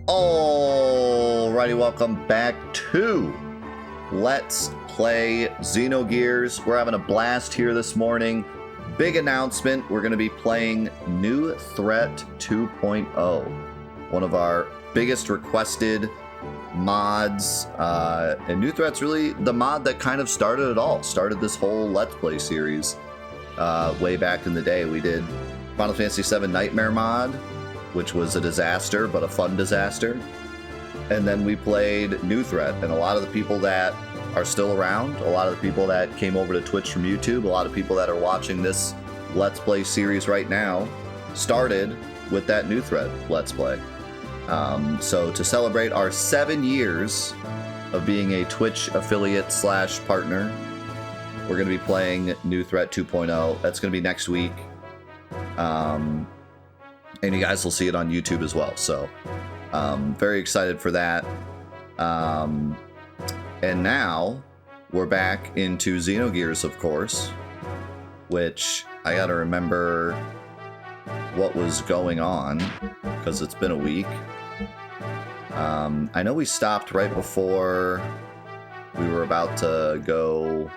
Alrighty, welcome back to Let's Play Xenogears. We're having a blast here this morning. Big announcement, we're going to be playing New Threat 2.0. One of our biggest requested mods. And New Threat's really the mod that kind of started it all. Started this whole Let's Play series. Way back in the day, we did Final Fantasy VII Nightmare mod, which was a disaster, but a fun disaster. And then we played New Threat, and a lot of the people that are still around, a lot of the people that came over to Twitch from YouTube, a lot of people that are watching this Let's Play series right now started with that New Threat Let's Play. So to celebrate our 7 years of being a Twitch affiliate / partner, we're going to be playing New Threat 2.0. That's going to be next week. And you guys will see it on YouTube as well. So, very excited for that. And now we're back into Xenogears, of course, which I gotta remember what was going on because it's been a week. I know we stopped right before we were about to go.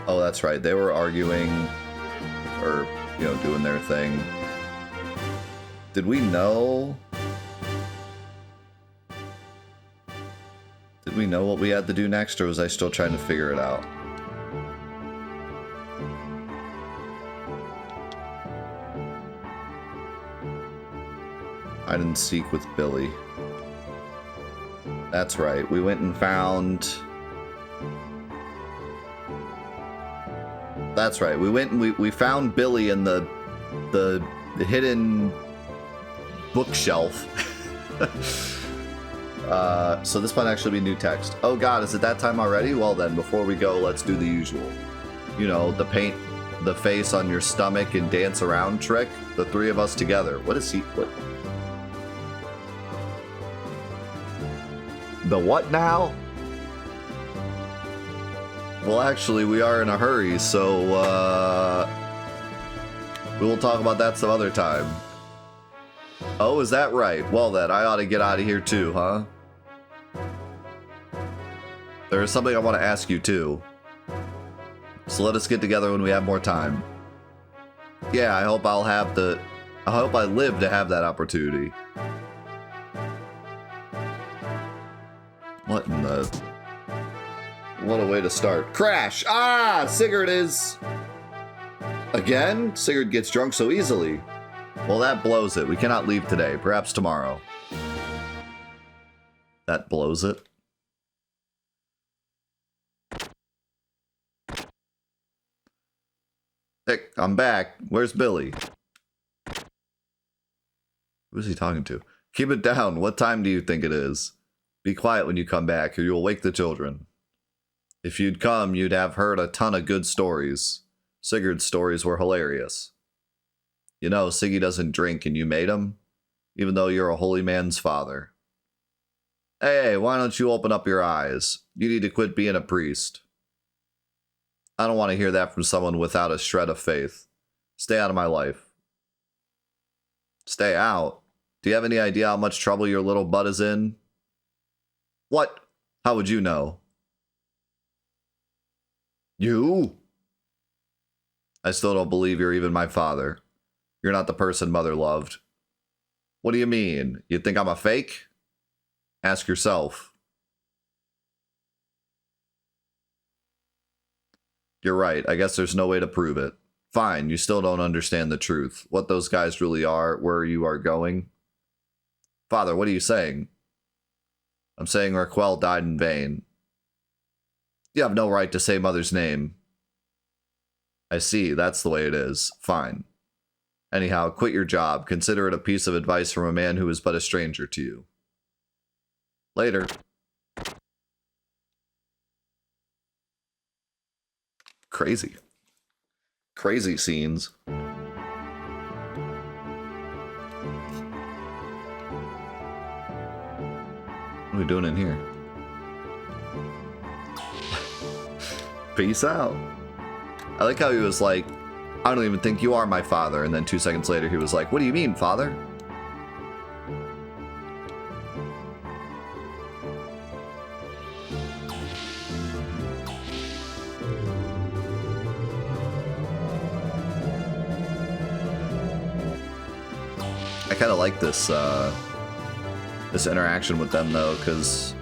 Oh, that's right. They were arguing, or doing their thing. Did we know? Did we know what we had to do next, or was I still trying to figure it out? Hide and seek with Billy. That's right. We went and found... That's right. We went and we found Billy in the hidden bookshelf. So this might actually be new text. Oh God, is it that time already? Well then, before we go, let's do the usual. The paint the face on your stomach and dance around trick. The three of us together. What is he? What? The what now? Well, actually, we are in a hurry, so we will talk about that some other time. Oh, is that right? Well then, I ought to get out of here too, huh? There is something I want to ask you too. So let us get together when we have more time. Yeah, I hope I live to have that opportunity. What in the... What a way to start. Crash! Ah! Sigurd is... Again? Sigurd gets drunk so easily. Well, that blows it. We cannot leave today. Perhaps tomorrow. That blows it. Hey, I'm back. Where's Billy? Who's he talking to? Keep it down. What time do you think it is? Be quiet when you come back, or you'll wake the children. If you'd come, you'd have heard a ton of good stories. Sigurd's stories were hilarious. Siggy doesn't drink and you made him, even though you're a holy man's father. Hey, why don't you open up your eyes? You need to quit being a priest. I don't want to hear that from someone without a shred of faith. Stay out of my life. Stay out? Do you have any idea how much trouble your little butt is in? What? How would you know? You? I still don't believe you're even my father. You're not the person Mother loved. What do you mean? You think I'm a fake? Ask yourself. You're right. I guess there's no way to prove it. Fine, you still don't understand the truth. What those guys really are, where you are going. Father, what are you saying? I'm saying Raquel died in vain. You have no right to say Mother's name. I see, that's the way it is. Fine. Anyhow, quit your job. Consider it a piece of advice from a man who is but a stranger to you. Later. Crazy. Crazy scenes. What are we doing in here? Peace out. I like how he was like, I don't even think you are my father. And then 2 seconds later, he was like, what do you mean, father? I kind of like this this interaction with them though, because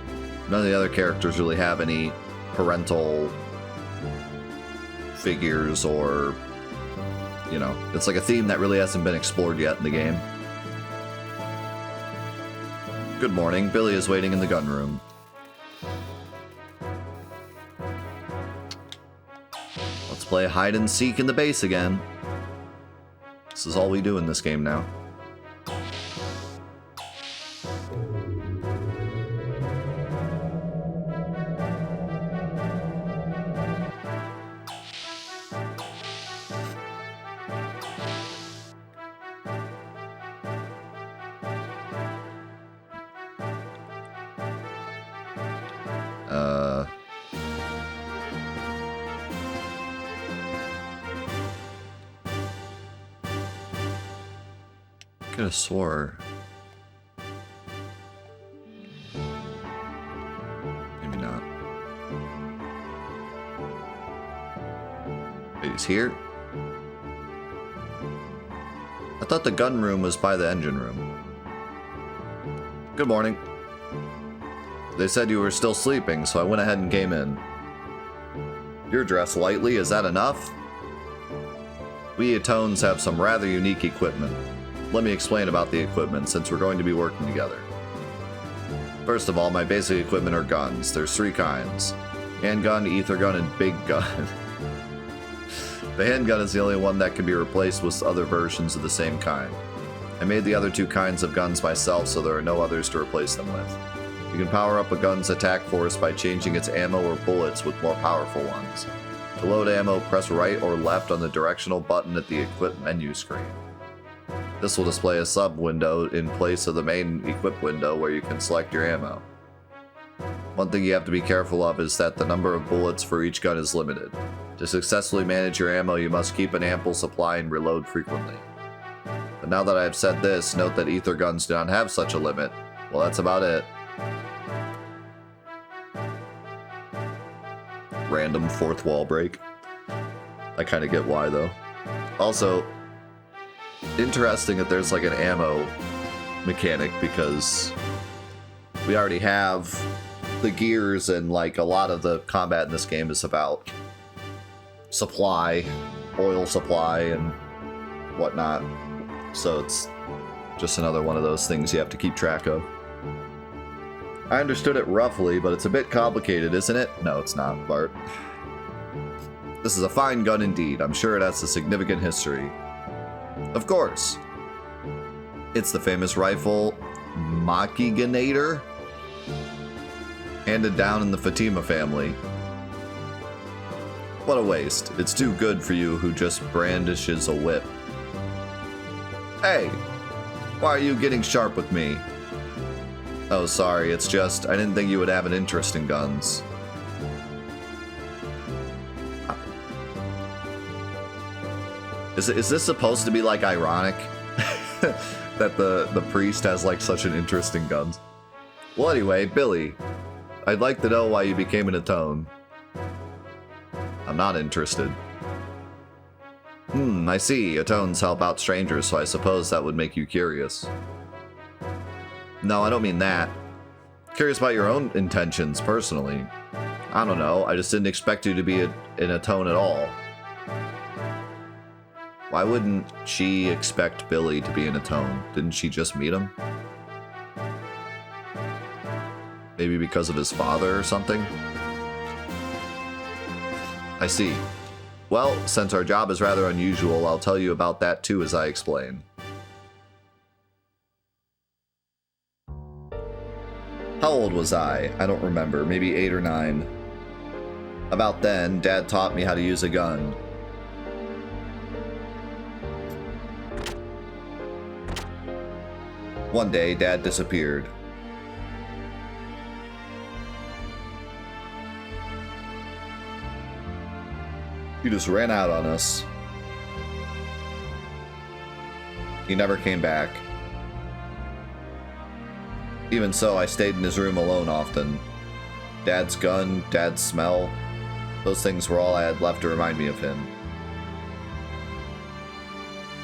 none of the other characters really have any parental figures, or you know, it's like a theme that really hasn't been explored yet in the game. Good morning. Billy is waiting in the gun room. Let's play hide and seek in the base again. This is all we do in this game now. Could have swore. Maybe not. Wait, he's here? I thought the gun room was by the engine room. Good morning. They said you were still sleeping, so I went ahead and came in. You're dressed lightly, is that enough? We Atones have some rather unique equipment. Let me explain about the equipment, since we're going to be working together. First of all, my basic equipment are guns. There's 3 kinds. Handgun, ether gun, and big gun. The handgun is the only one that can be replaced with other versions of the same kind. I made the other 2 kinds of guns myself, so there are no others to replace them with. You can power up a gun's attack force by changing its ammo or bullets with more powerful ones. To load ammo, press right or left on the directional button at the equip menu screen. This will display a sub-window in place of the main equip window where you can select your ammo. One thing you have to be careful of is that the number of bullets for each gun is limited. To successfully manage your ammo, you must keep an ample supply and reload frequently. But now that I have said this, note that ether guns do not have such a limit. Well, that's about it. Random fourth wall break. I kind of get why, though. Also, interesting that there's like an ammo mechanic, because we already have the gears, and like a lot of the combat in this game is about supply, oil supply, and whatnot. So it's just another one of those things you have to keep track of. I understood it roughly, but it's a bit complicated, isn't it? No, it's not, Bart. This is a fine gun indeed. I'm sure it has a significant history. Of course. It's the famous rifle Machiganator, handed down in the Fatima family. What a waste. It's too good for you who just brandishes a whip. Hey, why are you getting sharp with me? Oh, sorry, it's just, I didn't think you would have an interest in guns. Is this supposed to be, like, ironic? That the priest has, like, such an interest in guns? Well, anyway, Billy, I'd like to know why you became an Atone. I'm not interested. I see. Atones help out strangers, so I suppose that would make you curious. No, I don't mean that. Curious about your own intentions, personally. I don't know, I just didn't expect you to be an Atone at all. Why wouldn't she expect Billy to be an Atone? Didn't she just meet him? Maybe because of his father or something? I see. Well, since our job is rather unusual, I'll tell you about that too as I explain. How old was I? I don't remember, maybe 8 or 9. About then, Dad taught me how to use a gun. One day, Dad disappeared. He just ran out on us. He never came back. Even so, I stayed in his room alone often. Dad's gun, Dad's smell, those things were all I had left to remind me of him.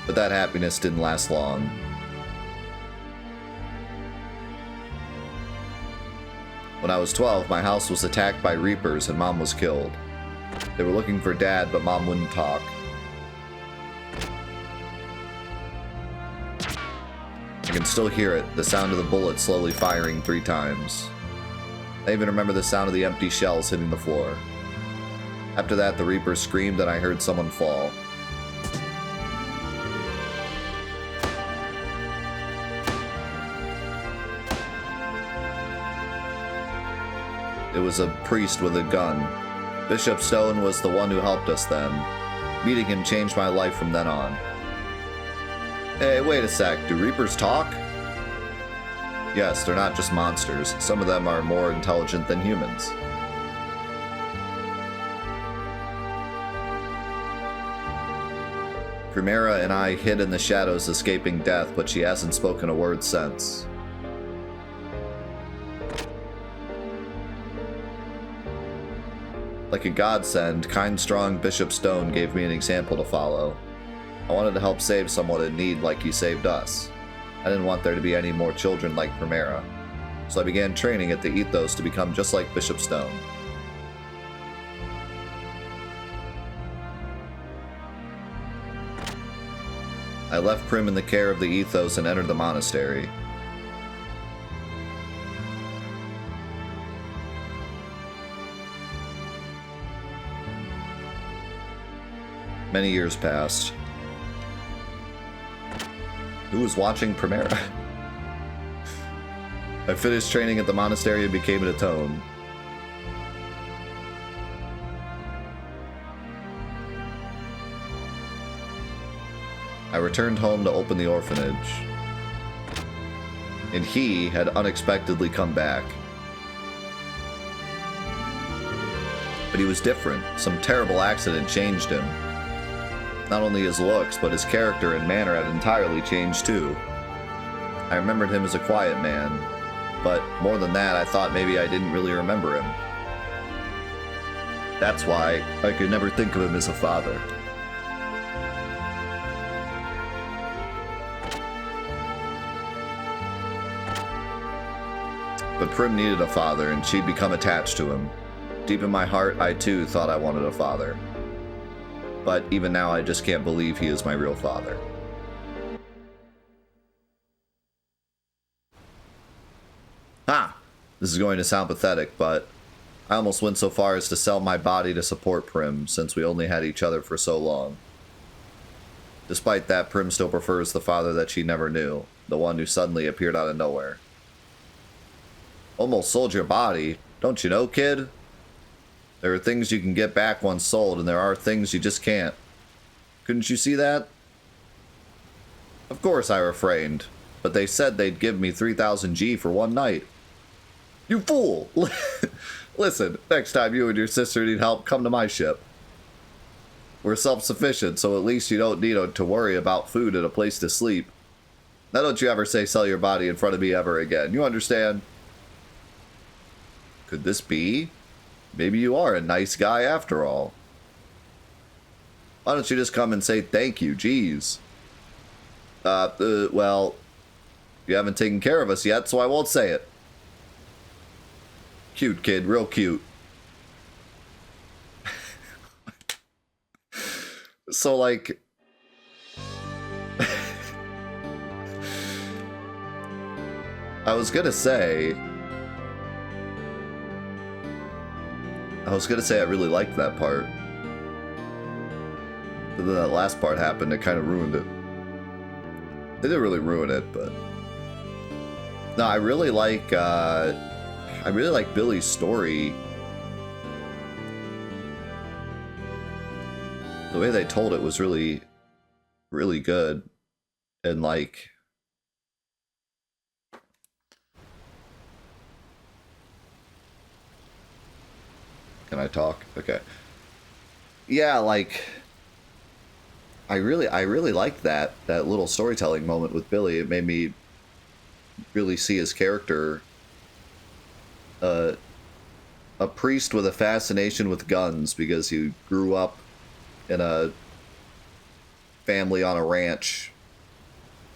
But that happiness didn't last long. When I was 12, my house was attacked by Reapers and Mom was killed. They were looking for Dad, but Mom wouldn't talk. I can still hear it, the sound of the bullet slowly firing 3 times. I even remember the sound of the empty shells hitting the floor. After that, the Reaper screamed and I heard someone fall. It was a priest with a gun. Bishop Stone was the one who helped us then. Meeting him changed my life from then on. Hey, wait a sec, do Reapers talk? Yes, they're not just monsters. Some of them are more intelligent than humans. Primera and I hid in the shadows escaping death, but she hasn't spoken a word since. Like a godsend, kind, strong Bishop Stone gave me an example to follow. I wanted to help save someone in need like he saved us. I didn't want there to be any more children like Primera, so I began training at the Ethos to become just like Bishop Stone. I left Prim in the care of the Ethos and entered the monastery. Many years passed. Who was watching Primera? I finished training at the monastery and became an Atone. I returned home to open the orphanage. And he had unexpectedly come back. But he was different. Some terrible accident changed him. Not only his looks, but his character and manner had entirely changed too. I remembered him as a quiet man, but more than that, I thought maybe I didn't really remember him. That's why I could never think of him as a father. But Prim needed a father, and she'd become attached to him. Deep in my heart, I too thought I wanted a father. But even now, I just can't believe he is my real father. This is going to sound pathetic, but I almost went so far as to sell my body to support Prim, since we only had each other for so long. Despite that, Prim still prefers the father that she never knew, the one who suddenly appeared out of nowhere. Almost sold your body, don't you know, kid? There are things you can get back once sold, and there are things you just can't. Couldn't you see that? Of course I refrained, but they said they'd give me 3,000 G for one night. You fool! Listen, next time you and your sister need help, come to my ship. We're self-sufficient, so at least you don't need to worry about food and a place to sleep. Now don't you ever say sell your body in front of me ever again, you understand? Could this be? Maybe you are a nice guy after all. Why don't you just come and say thank you, jeez. Well, you haven't taken care of us yet, so I won't say it. Cute kid, real cute. So, like... I was gonna say I really liked that part. But then that last part happened, it kind of ruined it. It didn't really ruin it, but... No, I really like Billy's story. The way they told it was really, really good. And like... Can I talk? Okay. Yeah, like... I really liked that little storytelling moment with Billy. It made me really see his character. A priest with a fascination with guns because he grew up in a family on a ranch,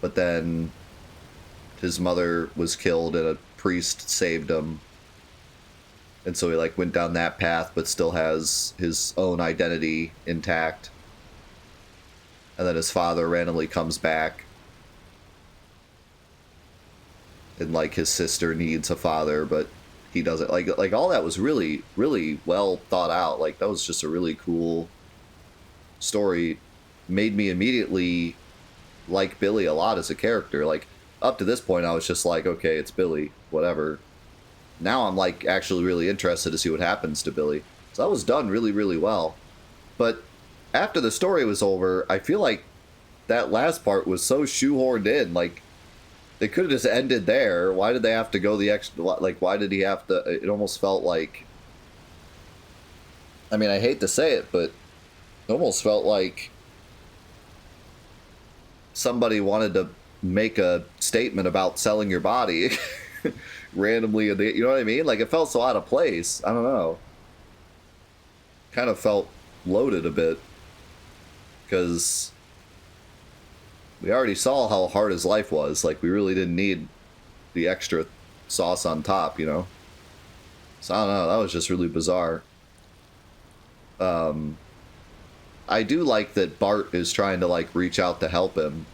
but then his mother was killed and a priest saved him. And so he like went down that path, but still has his own identity intact. And then his father randomly comes back. And like his sister needs a father, but he doesn't. Like all that was really, really well thought out. Like that was just a really cool story. Made me immediately like Billy a lot as a character. Like up to this point I was just like, okay, it's Billy, whatever. Now I'm like actually really interested to see what happens to Billy. So that was done really, really well. But after the story was over, I feel like that last part was so shoehorned in. Like they could have just ended there. Why did they have to go the extra? Like why did he have to? It almost felt like, I mean, I hate to say it, but it almost felt like somebody wanted to make a statement about selling your body randomly. You know what I mean? Like it felt so out of place. I don't know. Kind of felt loaded a bit because we already saw how hard his life was. Like we really didn't need the extra sauce on top, you know? So I don't know. That was just really bizarre. I do like that Bart is trying to like reach out to help him.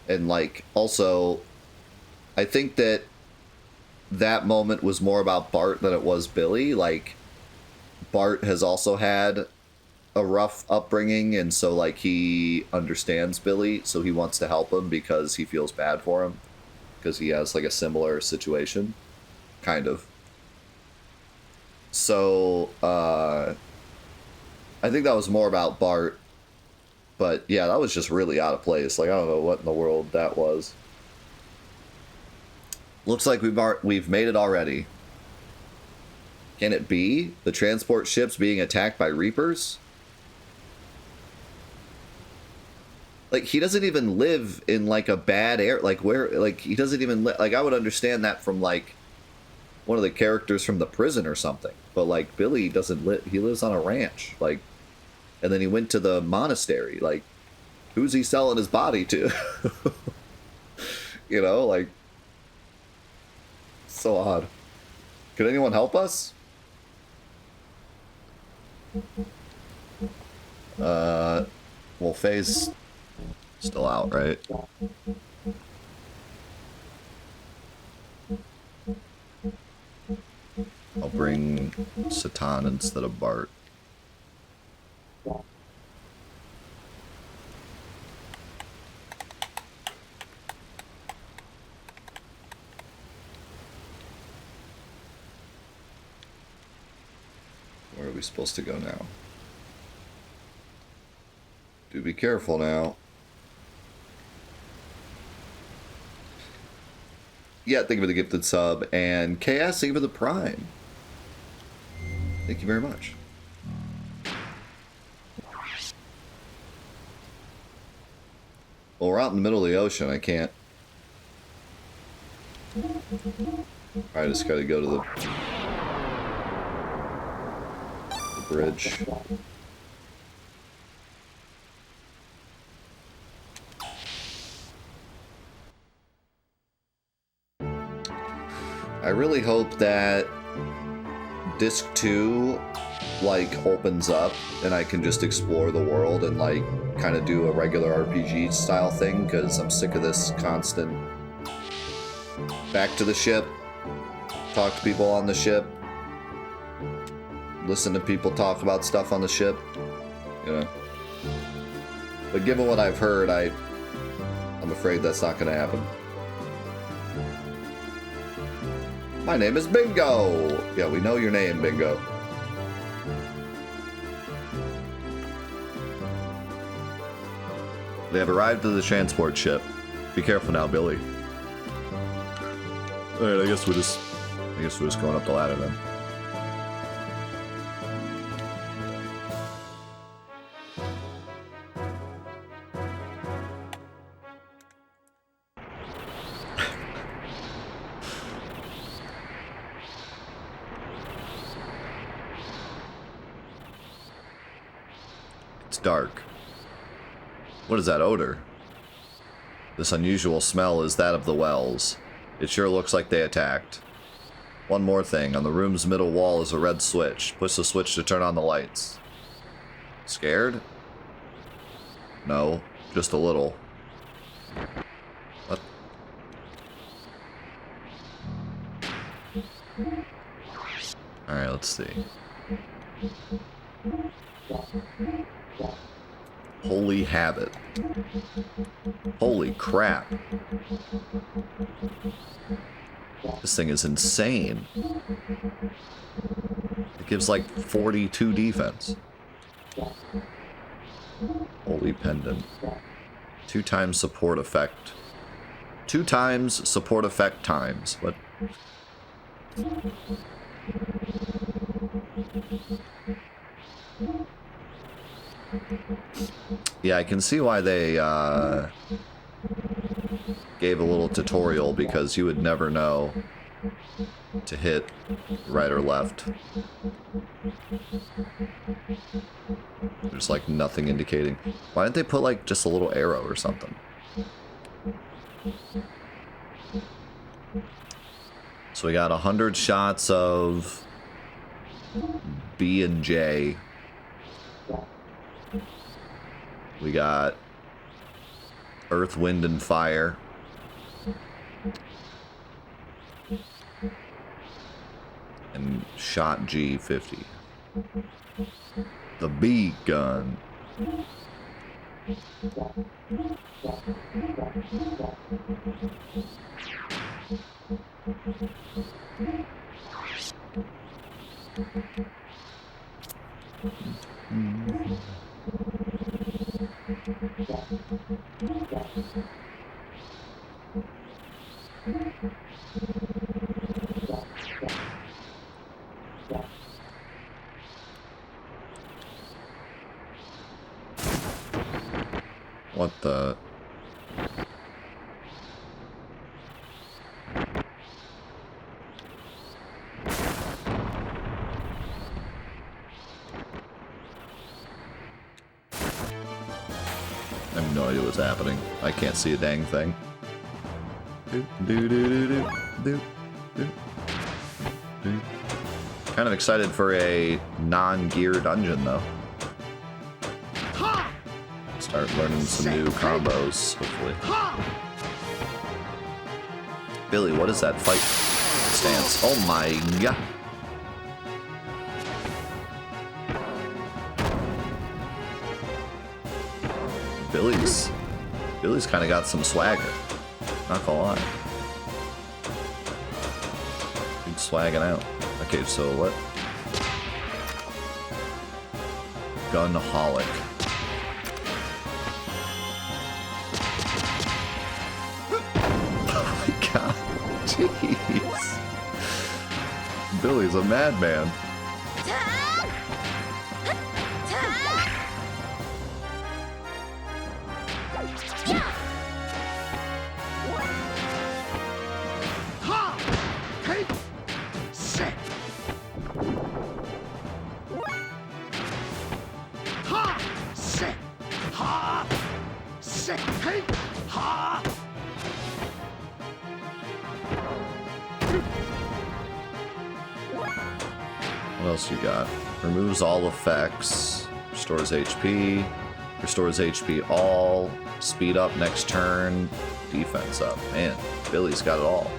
And like also I think that that moment was more about Bart than it was Billy. Like Bart has also had a rough upbringing, and so like he understands Billy, so he wants to help him because he feels bad for him because he has like a similar situation, kind of. So I think that was more about Bart, but yeah, that was just really out of place. Like I don't know what in the world that was. Looks like we've made it already. Can it be the transport ships being attacked by Reapers? Like he doesn't even live in like a bad area. Like where? Like he doesn't even like I would understand that from like one of the characters from the prison or something. But like Billy doesn't live. He lives on a ranch. Like, and then he went to the monastery. Like, who's he selling his body to? You know, like so odd. Could anyone help us? Well, Faye's still out, right? I'll bring Satan instead of Bart. Where are we supposed to go now? Do be careful now. Yeah, thank you for the gifted sub. And KS, thank you for the prime. Thank you very much. Well, we're out in the middle of the ocean. I can't. I just gotta go to the bridge. I really hope that disc 2 like opens up and I can just explore the world and like kind of do a regular RPG style thing, because I'm sick of this constant back to the ship, talk to people on the ship, listen to people talk about stuff on the ship, you know. But given what I've heard, I'm afraid that's not going to happen. My name is Bingo! Yeah, we know your name, Bingo. They have arrived at the transport ship. Be careful now, Billy. Alright, I guess we're just going up the ladder then. It's dark. What is that odor? This unusual smell is that of the wells. It sure looks like they attacked. One more thing. On the room's middle wall is a red switch. Push the switch to turn on the lights. Scared? No, just a little. What? Alright, let's see. Holy habit. Holy crap. This thing is insane. It gives like 42 defense. Holy pendant. 2 times support effect. 2 times support effect times. What? Yeah, I can see why they gave a little tutorial, because you would never know to hit right or left. There's like nothing indicating. Why didn't they put like just a little arrow or something? So we got 100 shots of B and J. We got Earth, Wind, and Fire. And shot G50. The B gun. What the? I have no idea what's happening. I can't see a dang thing. Kind of excited for a non-gear dungeon, though. Start learning some new combos, hopefully. Billy, what is that fight stance? Oh my god. Billy's kind of got some swagger. Not gonna lie. He's swagging out. Okay, so what? Gunholic. Oh my god. Jeez. Billy's a madman. What else you got? Removes all effects. Restores HP. Restores HP all. Speed up next turn. Defense up. Man, Billy's got it all.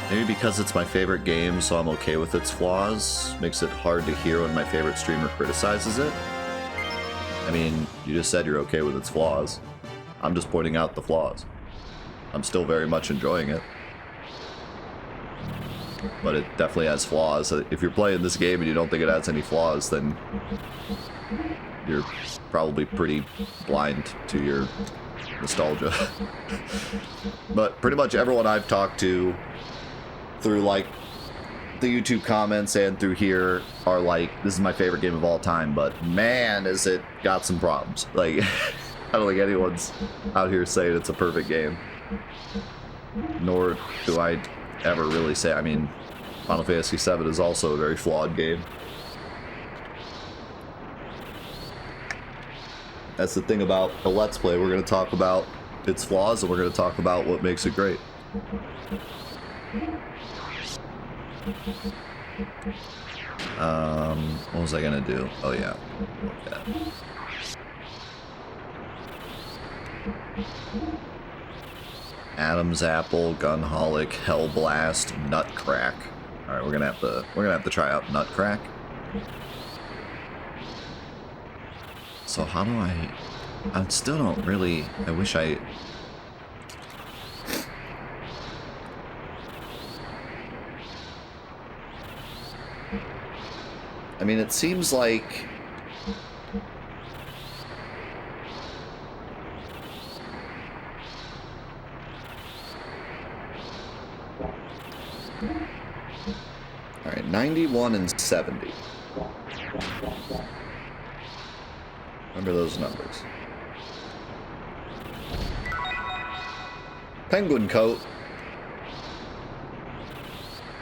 Maybe because it's my favorite game, so I'm okay with its flaws. Makes it hard to hear when my favorite streamer criticizes it. I mean, you just said you're okay with its flaws. I'm just pointing out the flaws. I'm still very much enjoying it. But it definitely has flaws. If you're playing this game and you don't think it has any flaws, then you're probably pretty blind to your nostalgia. But pretty much everyone I've talked to through like the YouTube comments and through here are like, this is my favorite game of all time, but man, is it got some problems. Like, I don't think anyone's out here saying it's a perfect game. Nor do I ever really say, I mean, Final Fantasy VII is also a very flawed game. That's the thing about a Let's Play. We're going to talk about its flaws, and we're going to talk about what makes it great. What was I going to do? Oh, yeah. Okay. Adam's Apple, Gunholic, Hellblast, Nutcrack. All right, we're gonna have to try out Nutcrack. So how do I still don't really. I wish I. I mean, it seems like. All right, 91 and 70. Remember those numbers. Penguin coat.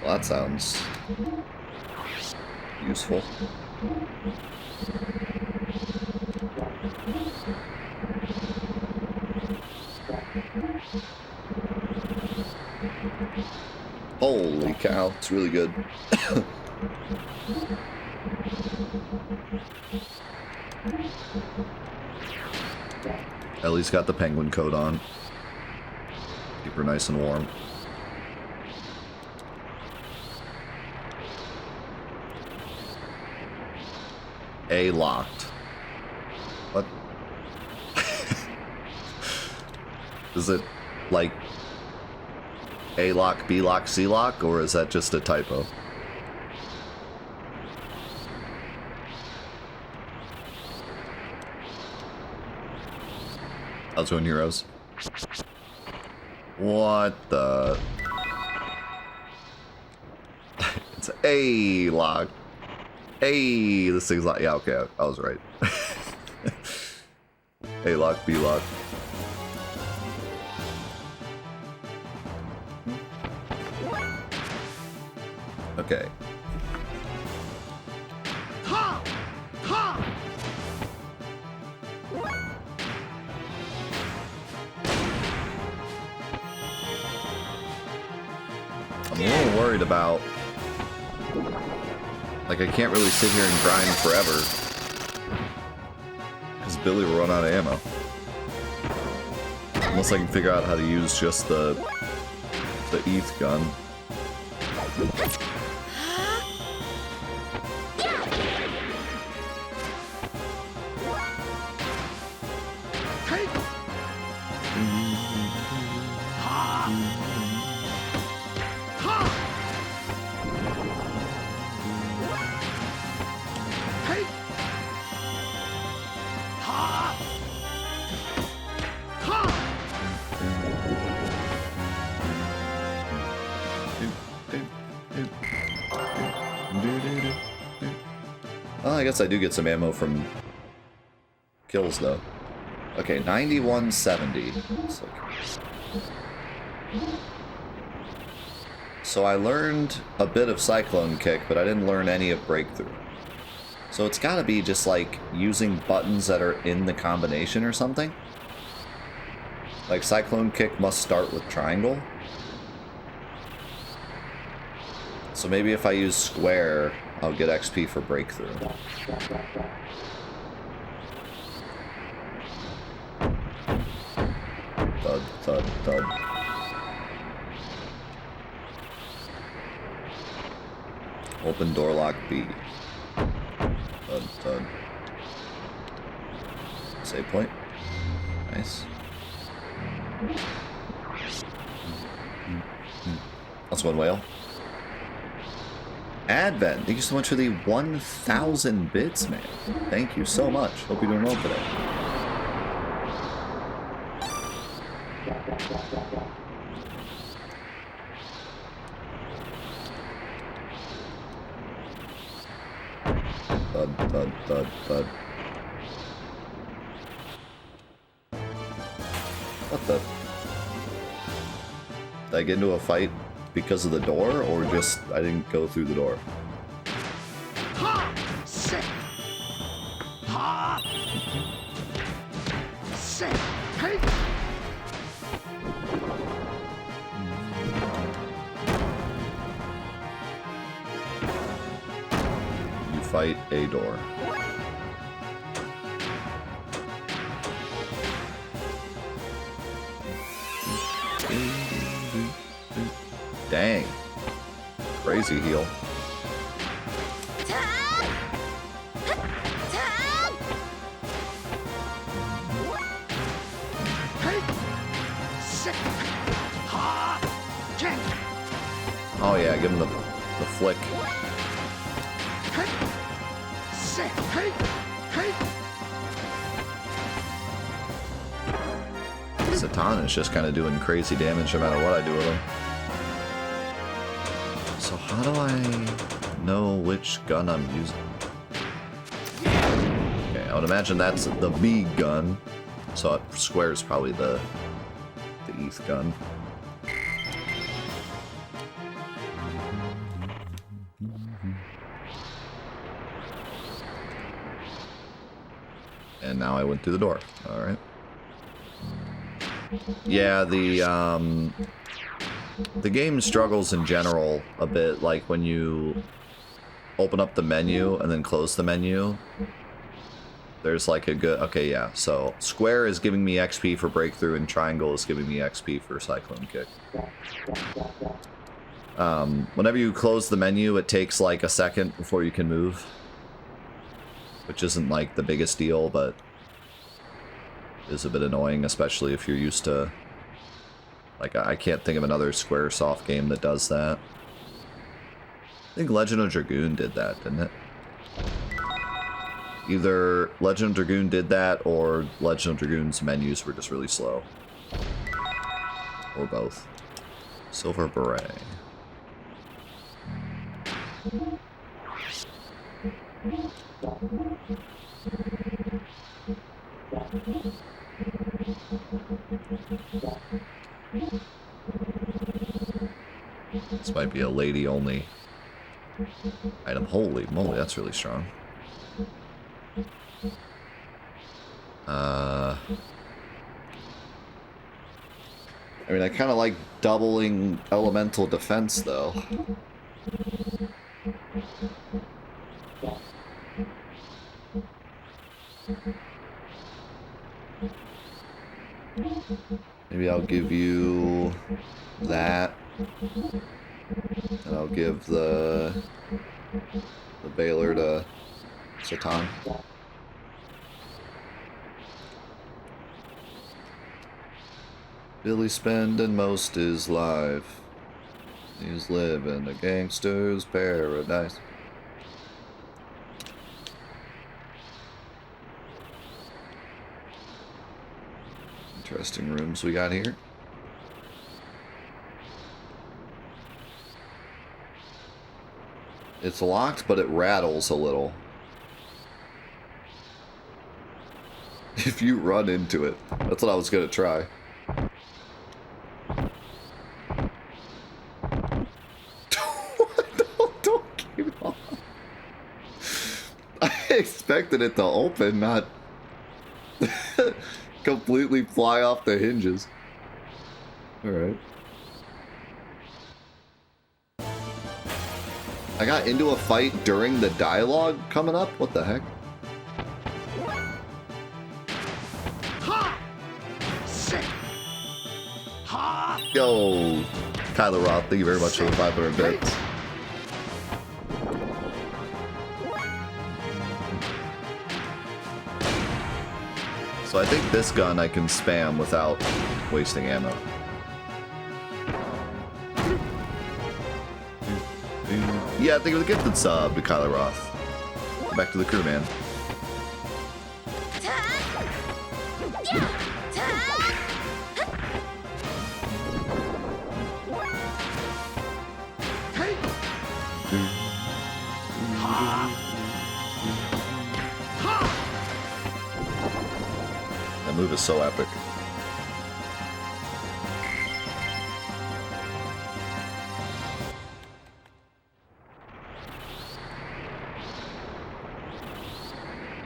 Well, that sounds useful. Holy cow, it's really good. Ellie's got the penguin coat on. Keep her nice and warm. A locked. What? Is it like A lock, B lock, C lock, or is that just a typo? How's it going, heroes? What the? It's A lock. A, this thing's like, yeah, okay, I was right. A lock, B lock. Okay. I'm a little worried about, like, I can't really sit here and grind forever because Billy will run out of ammo. Unless I can figure out how to use just the ETH gun. I guess I do get some ammo from kills, though. Okay, 9170. So I learned a bit of Cyclone Kick, but I didn't learn any of Breakthrough. So it's gotta be just like using buttons that are in the combination or something. Like Cyclone Kick must start with triangle. So maybe if I use square, I'll get XP for Breakthrough. Thud, thud, thud. Open door lock B. Thud, thud. Save point. Nice. That's one whale. Advent, thank you so much for the 1,000 bits, man. Thank you so much. Hope you're doing well today. Thud, thud, thud, thud. What the? Did I get into a fight because of the door, or just I didn't go through the door? Ha! Sit! Ha! Sit! Hey! You fight a door. Dang. Crazy heal. Oh yeah, give him the flick. Satan is just kind of doing crazy damage no matter what I do with him. So how do I know which gun I'm using? Okay, I would imagine that's the B gun. So square is probably the ETH gun. And now I went through the door. All right. Yeah, the game struggles in general a bit, like when you open up the menu and then close the menu. There's like a good... Okay, yeah. So square is giving me XP for breakthrough, and triangle is giving me XP for cyclone kick. Whenever you close the menu, it takes like a second before you can move. Which isn't like the biggest deal, but is a bit annoying, especially if you're used to... Like, I can't think of another Squaresoft game that does that. I think Legend of Dragoon did that, didn't it? Either Legend of Dragoon did that, or Legend of Dragoon's menus were just really slow. Or both. Silver Beret. This might be a lady only item. Holy moly, that's really strong. I mean, I kind of like doubling elemental defense, though. Maybe I'll give you that, and I'll give the Baylor to Satan. Billy spending most his life. He's living a gangster's paradise. Interesting rooms we got here. It's locked, but it rattles a little. If you run into it. That's what I was gonna try. Don't keep on. I expected it to open, not completely fly off the hinges. Alright. I got into a fight during the dialogue coming up? What the heck? Yo, Kyler Roth, thank you very much for the 500 bits. So I think this gun I can spam without wasting ammo. Yeah, I think it was a gifted sub to Kyler Roth. Back to the crew, man. That move is so epic.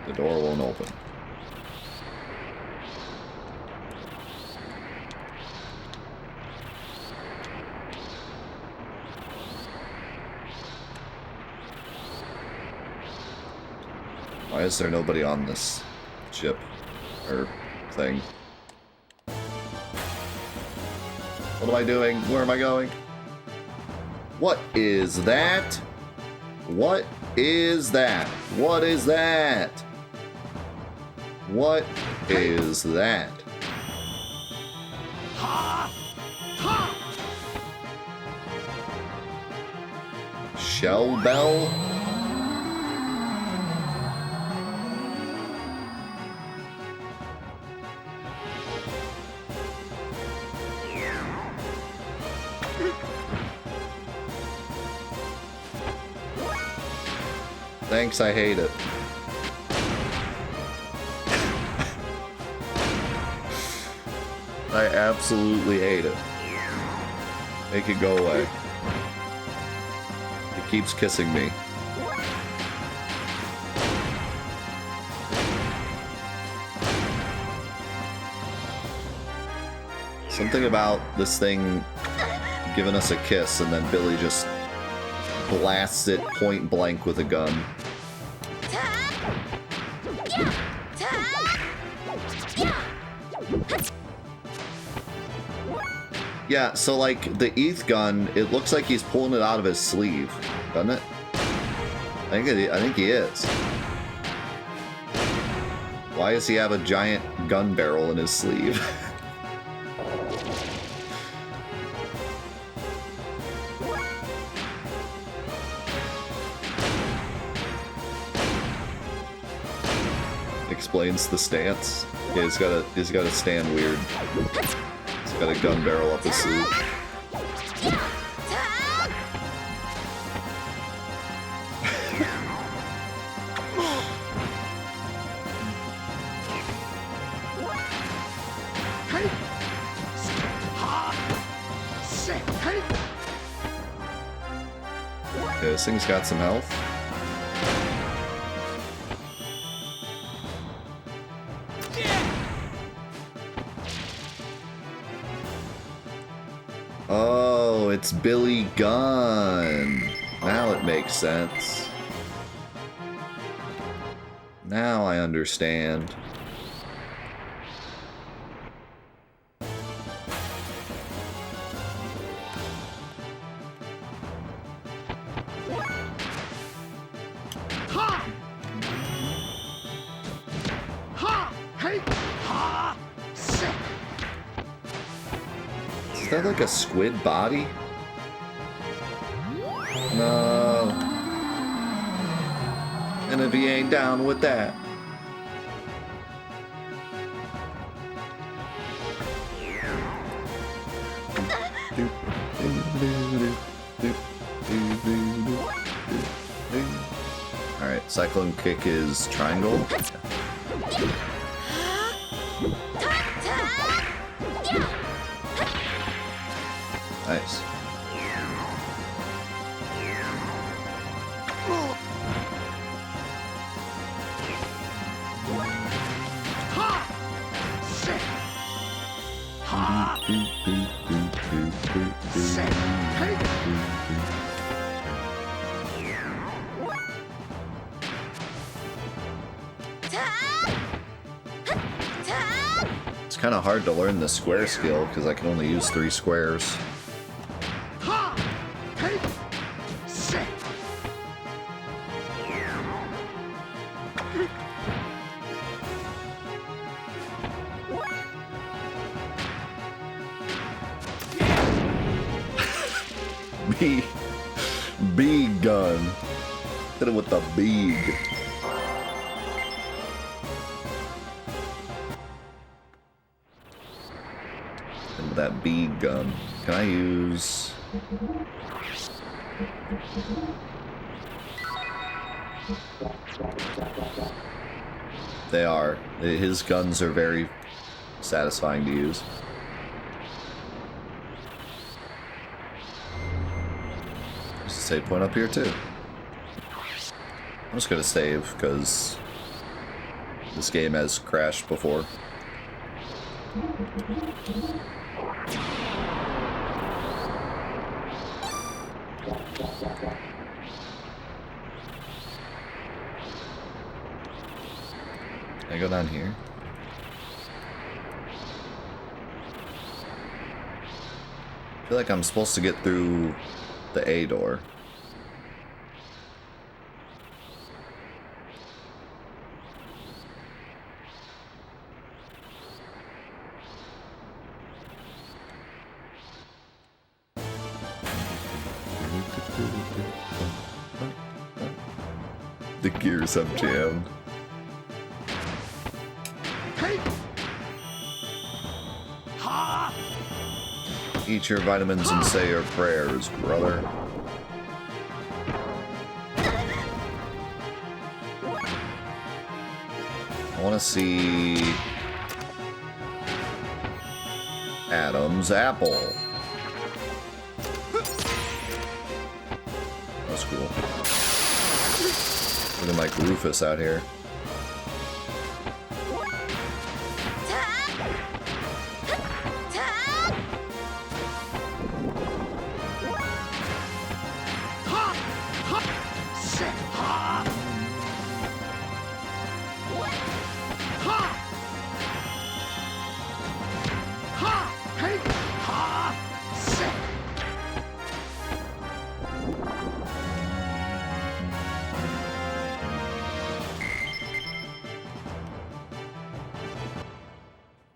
The door won't open. Why is there nobody on this ship or thing? What am I doing? Where am I going? What is that? What is that? What is that? What is that? Shell bell? Thanks, I hate it. I absolutely hate it. Make it go away. It keeps kissing me. Something about this thing giving us a kiss and then Billy just blasts it point blank with a gun. Yeah, so like the ETH gun, it looks like he's pulling it out of his sleeve, doesn't it? I think he is. Why does he have a giant gun barrel in his sleeve? Explains the stance. Yeah, he's got to stand weird. He's got a gun barrel up his sleeve. Okay, this thing's got some health. Oh, it's Billy Gunn. Now it makes sense. Now I understand. Is that like a squid body? No. And if he ain't down with that. Alright, Cyclone Kick is triangle. Nice. It's kind of hard to learn the square skill because I can only use 3 squares. B gun. Hit him with the bead. And with that bead gun, can I use? They are. His guns are very satisfying to use. There's a save point up here too. I'm just gonna save because this game has crashed before. Can I go down here? I feel like I'm supposed to get through the A door. The gears have jammed. Eat your vitamins and say your prayers, brother. I want to see Adam's apple. That's cool. Looking like Rufus out here.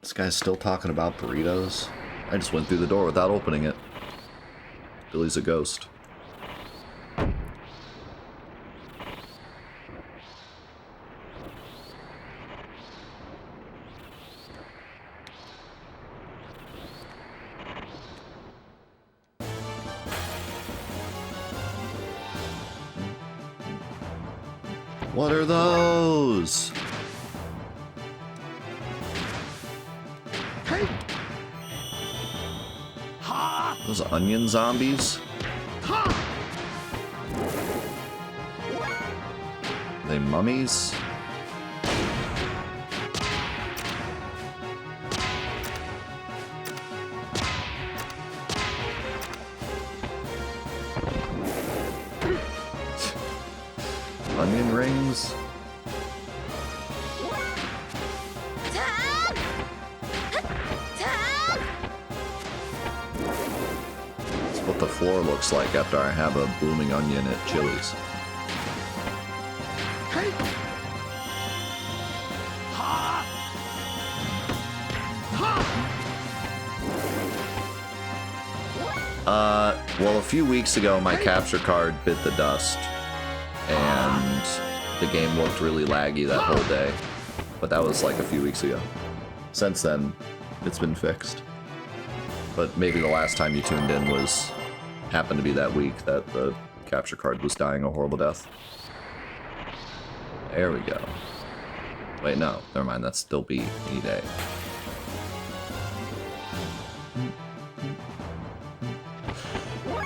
This guy's still talking about burritos? I just went through the door without opening it. Billy's a ghost. What are those? Those onion zombies? Are they mummies? Onion rings? What the floor looks like after I have a blooming onion at Chili's. Well, a few weeks ago my capture card bit the dust and the game looked really laggy that whole day, but that was like a few weeks ago. Since then, it's been fixed. But maybe the last time you tuned in happened to be that week that the capture card was dying a horrible death. There we go. Wait, no, never mind. That's still B any day.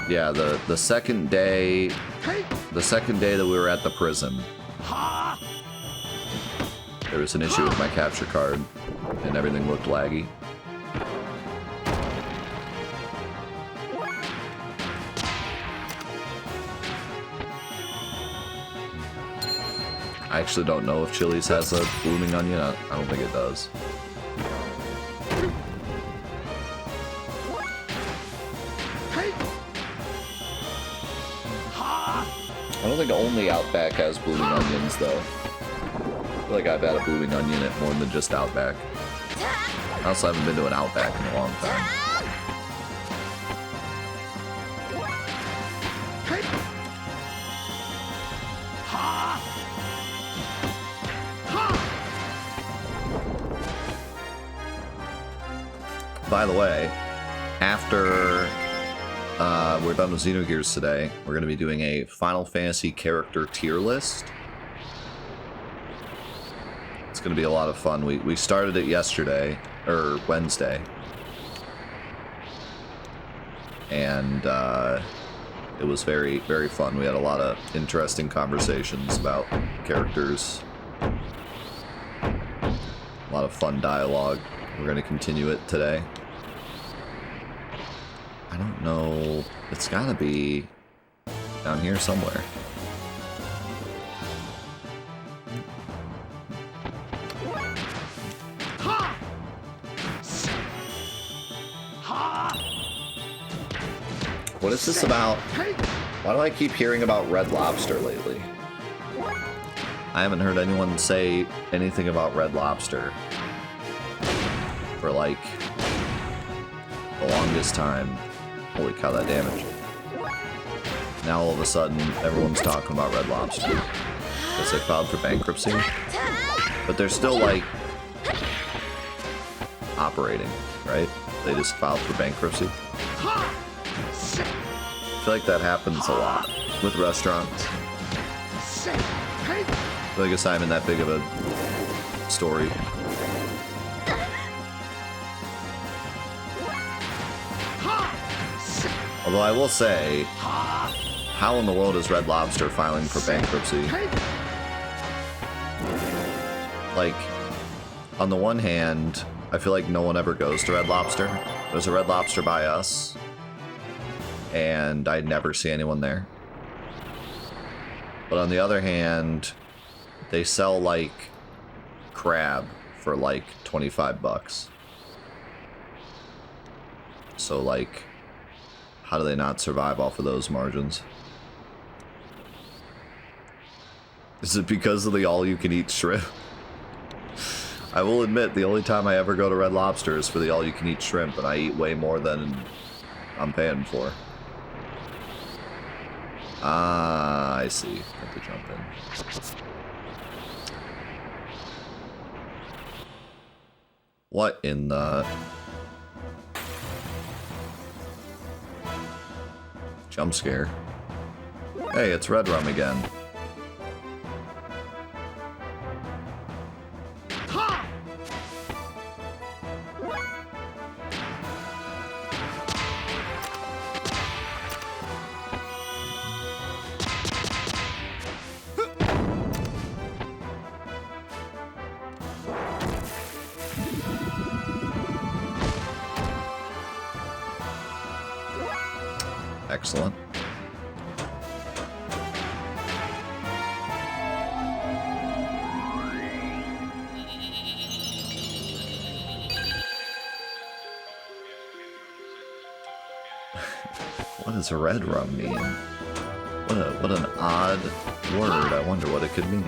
Yeah, the second day that we were at the prison, there was an issue with my capture card, and everything looked laggy. I actually don't know if Chili's has a blooming onion. I don't think it does. I don't think only Outback has blooming onions, though. I feel like I've had a blooming onion at more than just Outback. I also haven't been to an Outback in a long time. By the way, after we're done with Xenogears today, we're going to be doing a Final Fantasy character tier list. gonna be a lot of fun. We started it yesterday, or Wednesday. And it was very, very fun. We had a lot of interesting conversations about characters. A lot of fun dialogue. We're gonna continue it today. I don't know. It's gotta be down here somewhere. What is this about? Why do I keep hearing about Red Lobster lately? I haven't heard anyone say anything about Red Lobster for like the longest time. Holy cow, that damage. Now all of a sudden, everyone's talking about Red Lobster. Because they filed for bankruptcy. But they're still like operating, right? They just filed for bankruptcy. I feel like that happens a lot with restaurants. I feel like it's not even that big of a story. Although I will say, how in the world is Red Lobster filing for bankruptcy? Like, on the one hand, I feel like no one ever goes to Red Lobster. There's a Red Lobster by us, and I never see anyone there. But on the other hand, they sell like crab for like 25 bucks. So like, how do they not survive off of those margins? Is it because of the all-you-can-eat shrimp? I will admit, the only time I ever go to Red Lobster is for the all-you-can-eat shrimp, and I eat way more than I'm paying for. Ah, I see. Have to jump in. What in the... Jump scare. Hey, it's Red Rum again. Excellent. What does Red Rum mean? What an odd word. I wonder what it could mean.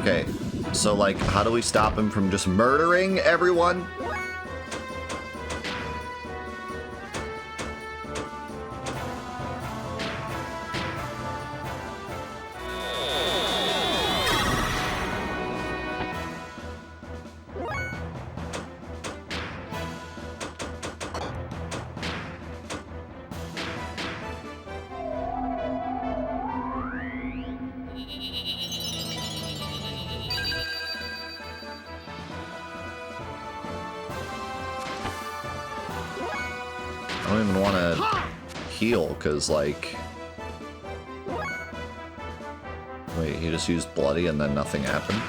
Okay, so like, how do we stop him from just murdering everyone? I don't even want to heal, because, like... Wait, he just used Bloody and then nothing happened?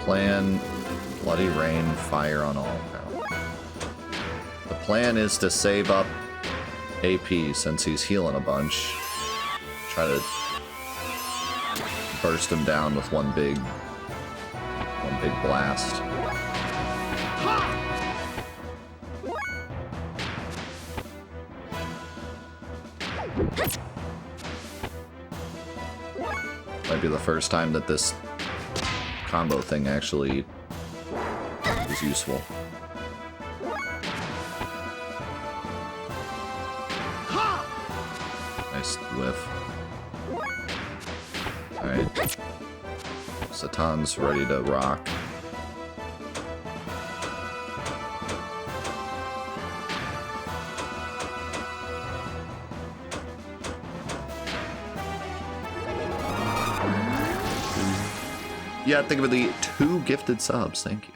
Plan, Bloody Rain, fire on all. The plan is to save up AP since he's healing a bunch. Try to burst him down with one big blast. Might be the first time that this combo thing actually is useful. Nice whiff. Alright. Satan's ready to rock. Yeah, think of the 2 gifted subs. Thank you.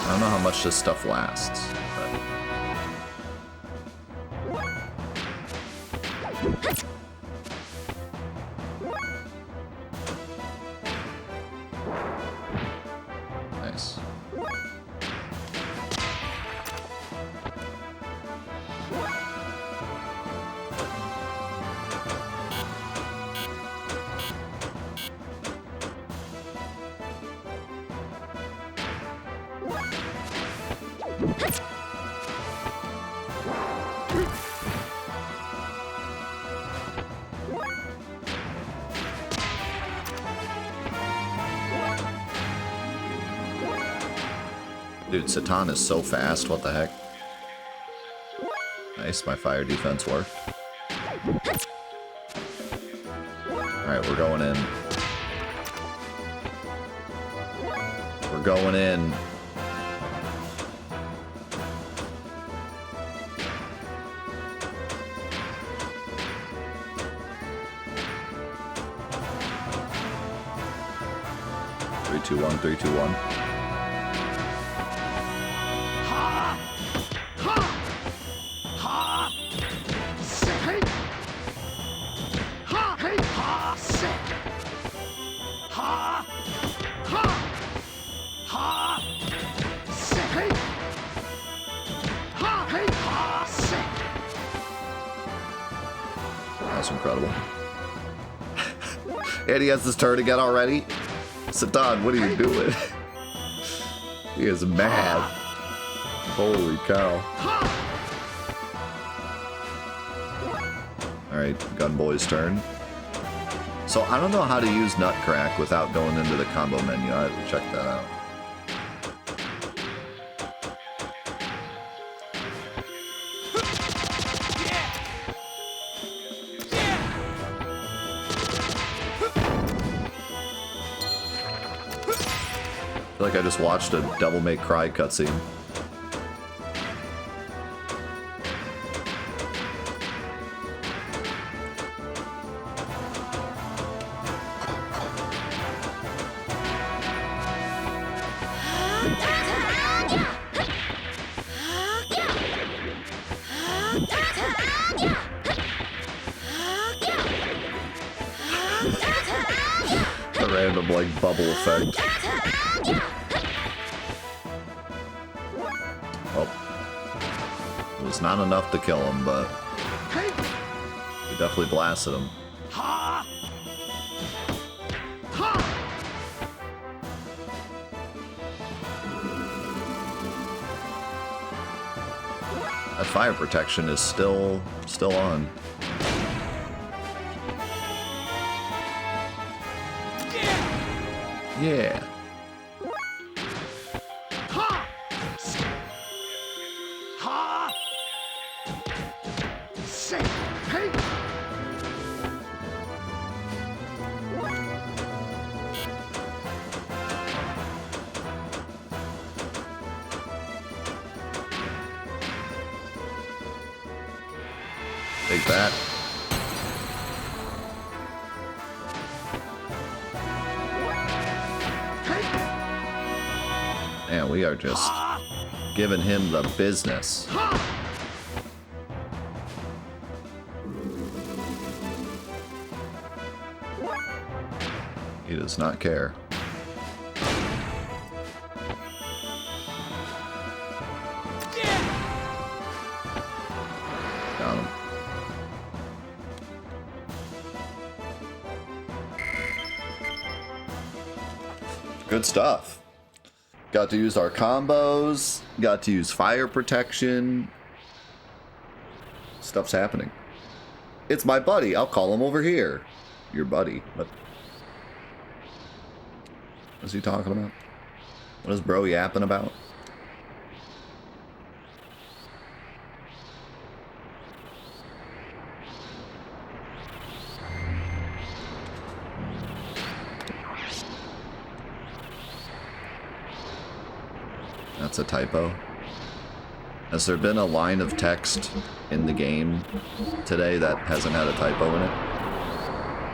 I don't know how much this stuff lasts, but... Nice. Dude, Satan is so fast, what the heck? Nice, my fire defense worked. Alright, we're going in. We're going in. Three, two, one, 3, 2, 1. That's incredible. And he has this turn again already? Satan, what are you doing? He is mad. Holy cow. Alright, Gunboy's turn. So I don't know how to use Nutcrack without going into the combo menu. I have to check that out. I feel like I just watched a Devil May Cry cutscene. A random, like, bubble effect. It was not enough to kill him, but we definitely blasted him. That fire protection is still on. Yeah. Take that. Man, we are just giving him the business. He does not care. Got him. Good stuff. Got to use our combos. Got to use fire protection. Stuff's happening. It's my buddy. I'll call him over here. Your buddy. What is he talking about? What is bro yapping about? That's a typo. Has there been a line of text in the game today that hasn't had a typo in it?